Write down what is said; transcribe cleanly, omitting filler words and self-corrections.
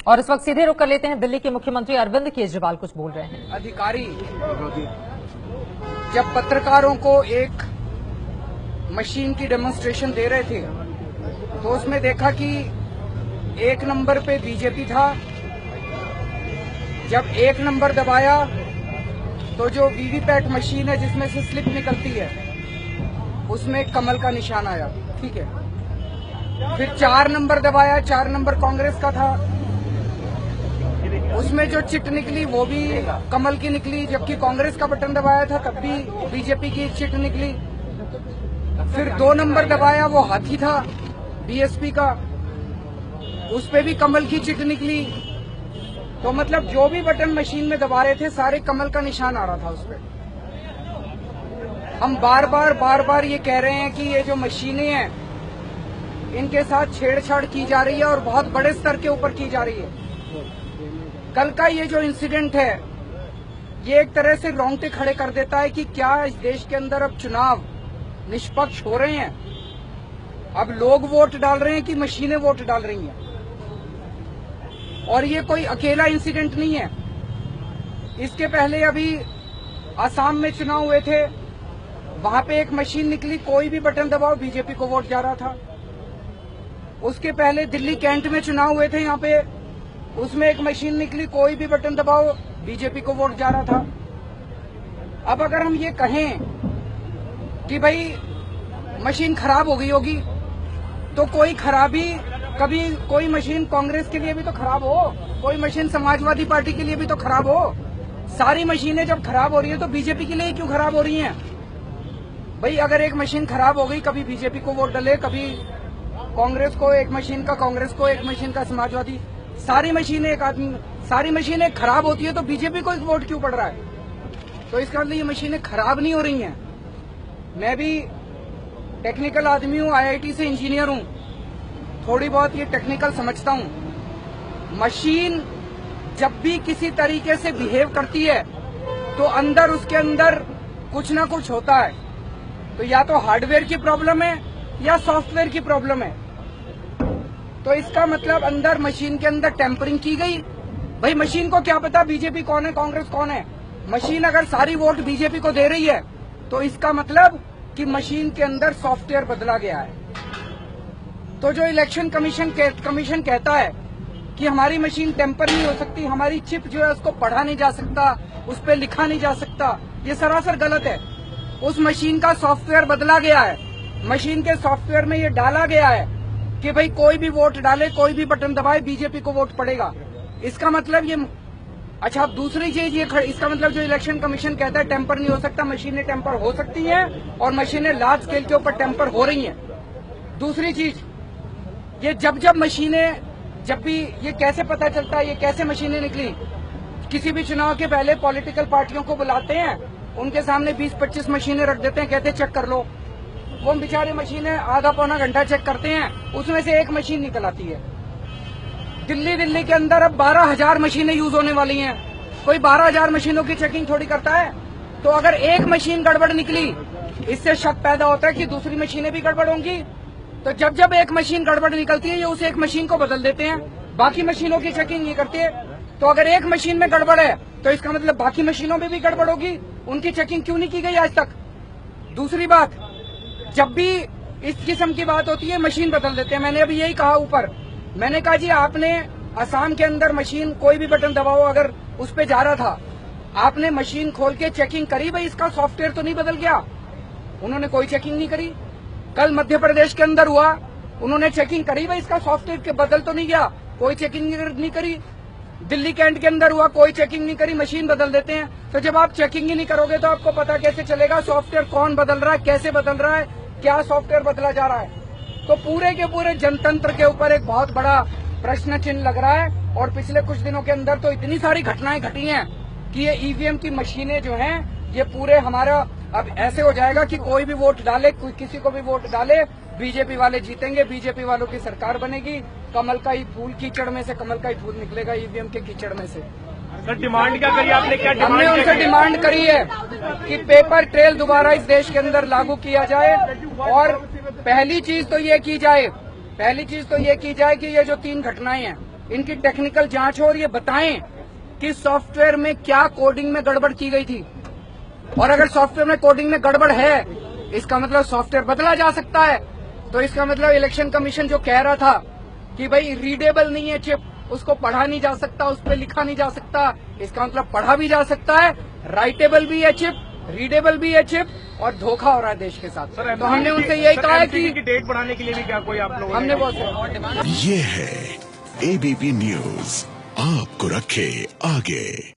और इस वक्त सीधे रुक कर लेते हैं दिल्ली के मुख्यमंत्री अरविंद केजरीवाल कुछ बोल रहे हैं। अधिकारी जब पत्रकारों को एक मशीन की डेमोन्स्ट्रेशन दे रहे थे तो उसमें देखा कि 1 नंबर पे बीजेपी था। जब 1 नंबर दबाया तो जो वीवीपैट मशीन है जिसमें से स्लिप निकलती है उसमें कमल का निशान आया। ठीक है। फिर 4 नंबर दबाया, 4 नंबर कांग्रेस का था, उसमें जो चिट निकली वो भी कमल की निकली, जबकि कांग्रेस का बटन दबाया था तब भी बीजेपी की चिट निकली। फिर 2 नंबर दबाया, वो हाथी था बीएसपी का, उस पे भी कमल की चिट निकली। तो मतलब जो भी बटन मशीन में दबा रहे थे सारे कमल का निशान आ रहा था उस पे। हम बार बार ये कह रहे हैं कि ये जो मशीनें हैं इनके साथ छेड़छाड़ की जा रही है और बहुत बड़े स्तर के ऊपर की जा रही है। कल का ये जो इंसिडेंट है ये एक तरह से रोंगटे खड़े कर देता है कि क्या इस देश के अंदर अब चुनाव निष्पक्ष हो रहे हैं। अब लोग वोट डाल रहे हैं कि मशीनें वोट डाल रही हैं। और ये कोई अकेला इंसिडेंट नहीं है। इसके पहले अभी असम में चुनाव हुए थे, वहां पे एक मशीन निकली, कोई भी बटन दबाओ बीजेपी को वोट जा रहा था। उसके पहले दिल्ली कैंट में चुनाव हुए थे, यहाँ पे उसमें एक मशीन निकली, कोई भी बटन दबाओ बीजेपी को वोट जा रहा था। अब अगर हम ये कहें कि भाई मशीन खराब हो गई होगी तो कोई खराबी कभी कोई मशीन कांग्रेस के लिए भी तो खराब हो, कोई मशीन समाजवादी पार्टी के लिए भी तो खराब हो। सारी मशीनें जब खराब हो रही है तो बीजेपी के लिए क्यों खराब हो रही हैं? भाई अगर एक मशीन खराब हो गई, कभी बीजेपी को वोट डले, कभी कांग्रेस को एक मशीन का, कांग्रेस को एक मशीन का समाजवादी, सारी मशीनें एक आदमी, सारी मशीनें खराब होती है तो बीजेपी को वोट क्यों पड़ रहा है? तो इसका मतलब ये मशीनें खराब नहीं हो रही हैं। मैं भी टेक्निकल आदमी हूँ, आईआईटी से इंजीनियर हूँ, थोड़ी बहुत ये टेक्निकल समझता हूँ। मशीन जब भी किसी तरीके से बिहेव करती है तो अंदर उसके अंदर कुछ ना कुछ होता है। तो या तो हार्डवेयर की प्रॉब्लम है या सॉफ्टवेयर की प्रॉब्लम है। तो इसका मतलब अंदर मशीन के अंदर टेम्परिंग की गई। भाई मशीन को क्या पता बीजेपी कौन है कांग्रेस कौन है? मशीन अगर सारी वोट बीजेपी को दे रही है तो इसका मतलब कि मशीन के अंदर सॉफ्टवेयर बदला गया है। तो जो इलेक्शन कमीशन कहता है कि हमारी मशीन टेम्पर नहीं हो सकती, हमारी चिप जो है उसको पढ़ा नहीं जा सकता, उस पर लिखा नहीं जा सकता, ये सरासर गलत है। उस मशीन का सॉफ्टवेयर बदला गया है। मशीन के सॉफ्टवेयर में ये डाला गया है कि भाई कोई भी वोट डाले, कोई भी बटन दबाए, बीजेपी को वोट पड़ेगा। इसका मतलब ये अच्छा। अब दूसरी चीज ये इसका मतलब जो इलेक्शन कमीशन कहता है टेम्पर नहीं हो सकता, मशीनें टेम्पर हो सकती हैं और मशीनें लार्ज स्केल के ऊपर टेम्पर हो रही हैं। दूसरी चीज ये जब मशीनें, जब भी ये कैसे पता चलता है, ये कैसे मशीनें निकली? किसी भी चुनाव के पहले पॉलिटिकल पार्टियों को बुलाते हैं, उनके सामने 20-25 मशीनें रख देते हैं, कहते हैं चेक कर लो। वो बेचारे मशीनें आधा पौना घंटा चेक करते हैं, उसमें से एक मशीन निकल आती है। दिल्ली के अंदर अब 12,000 मशीनें यूज होने वाली हैं। कोई 12,000 मशीनों की चेकिंग थोड़ी करता है। तो अगर एक मशीन गड़बड़ निकली, इससे शक पैदा होता है कि दूसरी मशीनें भी गड़बड़ होंगी। तो जब एक मशीन गड़बड़ निकलती है ये उस एक मशीन को बदल देते हैं, बाकी मशीनों की चेकिंग नहीं करते हैं। तो अगर एक मशीन में गड़बड़ है तो इसका मतलब बाकी मशीनों में भी गड़बड़ होगी। उनकी चेकिंग क्यों नहीं की गई आज तक? दूसरी बात, जब भी इस किस्म की बात होती है मशीन बदल देते हैं। मैंने अभी यही कहा ऊपर, मैंने कहा जी आपने असम के अंदर मशीन कोई भी बटन दबाओ अगर उस पे जा रहा था, आपने मशीन खोल के चेकिंग करी भाई इसका सॉफ्टवेयर तो नहीं बदल गया? उन्होंने कोई चेकिंग नहीं करी। कल मध्य प्रदेश के अंदर हुआ, उन्होंने चेकिंग करी भाई इसका सॉफ्टवेयर के बदल तो नहीं गया? कोई चेकिंग नहीं करी। दिल्ली कैंट के अंदर हुआ, कोई चेकिंग नहीं करी, मशीन बदल देते हैं। तो जब आप चेकिंग ही नहीं करोगे तो आपको पता कैसे चलेगा सॉफ्टवेयर कौन बदल रहा है, कैसे बदल रहा है, क्या सॉफ्टवेयर बदला जा रहा है? तो पूरे के पूरे जनतंत्र के ऊपर एक बहुत बड़ा प्रश्न चिन्ह लग रहा है। और पिछले कुछ दिनों के अंदर तो इतनी सारी घटनाएं घटी हैं कि ये ईवीएम की मशीनें जो हैं ये पूरे हमारा अब ऐसे हो जाएगा कि कोई भी वोट डाले, कोई किसी को भी वोट डाले, बीजेपी वाले जीतेंगे, बीजेपी वालों की सरकार बनेगी। कमल का ही फूल कीचड़ में से कमल का ही फूल निकलेगा ईवीएम के कीचड़ में से। सर डिमांड क्या करी आपने? क्या हमने उनसे डिमांड करी है कि पेपर ट्रेल दोबारा इस देश के अंदर लागू किया जाए। और पहली चीज तो ये की जाए कि ये जो 3 घटनाएं हैं इनकी टेक्निकल जांच हो और ये बताएं कि सॉफ्टवेयर में क्या कोडिंग में गड़बड़ की गई थी। और अगर सॉफ्टवेयर में कोडिंग में गड़बड़ है, इसका मतलब सॉफ्टवेयर बदला जा सकता है। तो इसका मतलब इलेक्शन कमीशन जो कह रहा था कि भाई रीडेबल नहीं है चिप, उसको पढ़ा नहीं जा सकता, उस पर लिखा नहीं जा सकता, इसका मतलब पढ़ा भी जा सकता है, राइटेबल भी है चिप, रीडेबल भी है चिप, और धोखा हो रहा है देश के साथ। तो हमने उनसे यही कहा है कि डेट बढ़ाने के लिए भी क्या कोई आप लोग हमने बहुत ये है एबीपी न्यूज, आपको रखे आगे।